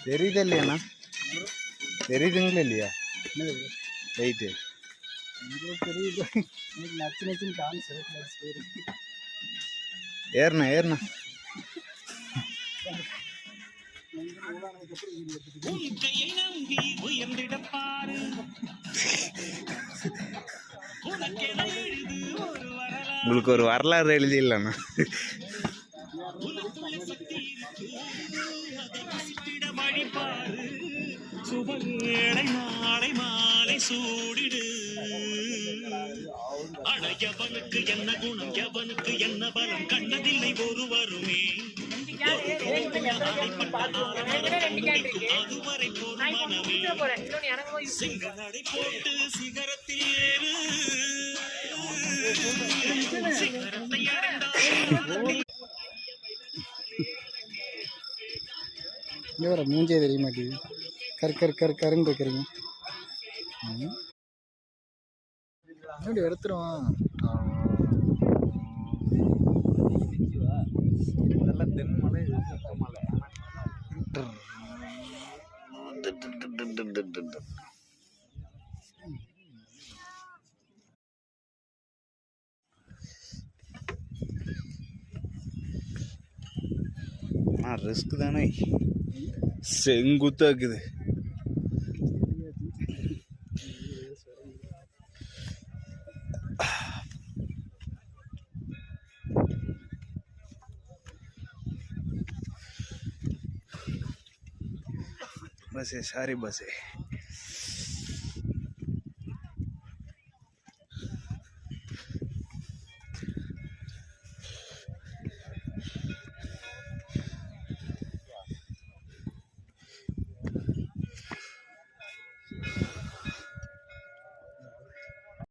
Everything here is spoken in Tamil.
தெரியுதா இல்லையாண்ணா? தெரியுதுங்களா இல்லையா வெயிட்டு? தெரியுது. எனக்கு நச்சு நச்சுன்னு காமிச்சு ஏறுண்ணா ஏறுண்ணா. உங்களுக்கு ஒரு வரலாறு எழுதிடலாண்ணா. நாளை மாலை சூடிடு. எவனுக்கு என்ன குணம், எவனுக்கு என்ன பலம் கண்டதில்லை ஒருவருமே. அதுவரை பொறுமனமே சிங்க நடை போட்டு சிகரத்தில் ஏறு. சிகரத்தை அடைந்தால் மூஞ்சே தெரிய மாட்டேங்குது. கருன்னு இருக்கிறீங்க. எப்படி வெறுத்துருவான். இதெல்லாம் தென்மலை மலை. ரிஸ்க் தானே, செங்குத்தா இருக்குது. बस है, सारी बस है।